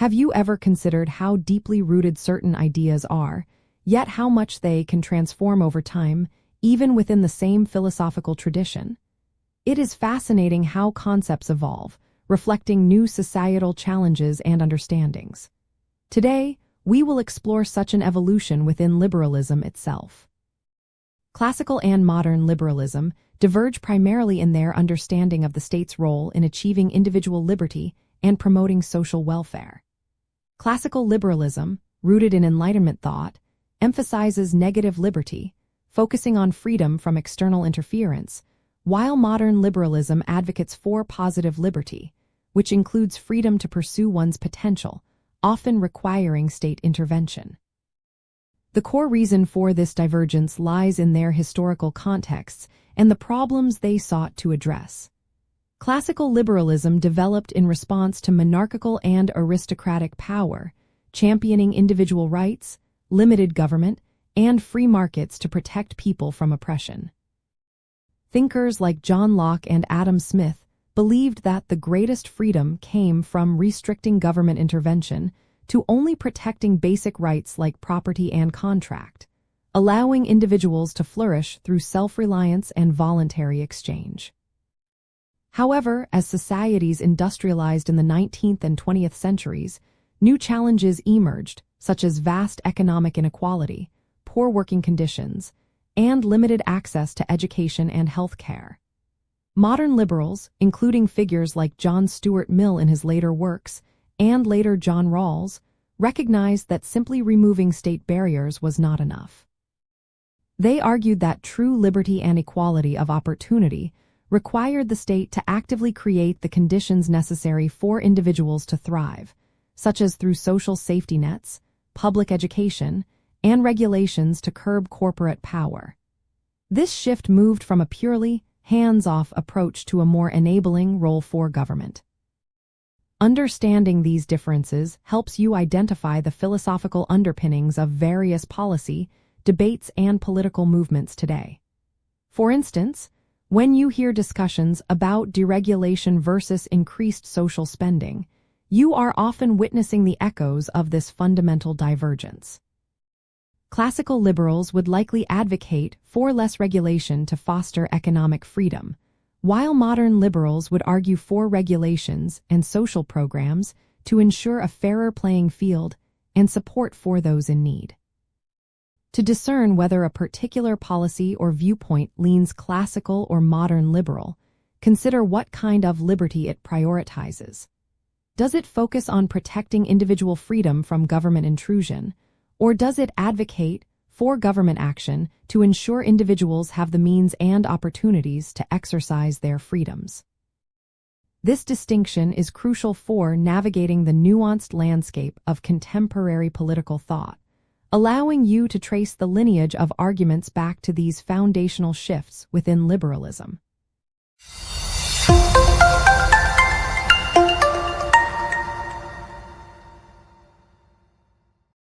Have you ever considered how deeply rooted certain ideas are, yet how much they can transform over time, even within the same philosophical tradition? It is fascinating how concepts evolve, reflecting new societal challenges and understandings. Today, we will explore such an evolution within liberalism itself. Classical and modern liberalism diverge primarily in their understanding of the state's role in achieving individual liberty and promoting social welfare. Classical liberalism, rooted in Enlightenment thought, emphasizes negative liberty, focusing on freedom from external interference, while modern liberalism advocates for positive liberty, which includes freedom to pursue one's potential, often requiring state intervention. The core reason for this divergence lies in their historical contexts and the problems they sought to address. Classical liberalism developed in response to monarchical and aristocratic power, championing individual rights, limited government, and free markets to protect people from oppression. Thinkers like John Locke and Adam Smith believed that the greatest freedom came from restricting government intervention to only protecting basic rights like property and contract, allowing individuals to flourish through self-reliance and voluntary exchange. However, as societies industrialized in the 19th and 20th centuries, new challenges emerged, such as vast economic inequality, poor working conditions, and limited access to education and health care. Modern liberals, including figures like John Stuart Mill in his later works, and later John Rawls, recognized that simply removing state barriers was not enough. They argued that true liberty and equality of opportunity required the state to actively create the conditions necessary for individuals to thrive, such as through social safety nets, public education, and regulations to curb corporate power. This shift moved from a purely hands-off approach to a more enabling role for government. Understanding these differences helps you identify the philosophical underpinnings of various policy, debates, and political movements today. For instance, when you hear discussions about deregulation versus increased social spending, you are often witnessing the echoes of this fundamental divergence. Classical liberals would likely advocate for less regulation to foster economic freedom, while modern liberals would argue for regulations and social programs to ensure a fairer playing field and support for those in need. To discern whether a particular policy or viewpoint leans classical or modern liberal, consider what kind of liberty it prioritizes. Does it focus on protecting individual freedom from government intrusion, or does it advocate for government action to ensure individuals have the means and opportunities to exercise their freedoms? This distinction is crucial for navigating the nuanced landscape of contemporary political thought, allowing you to trace the lineage of arguments back to these foundational shifts within liberalism.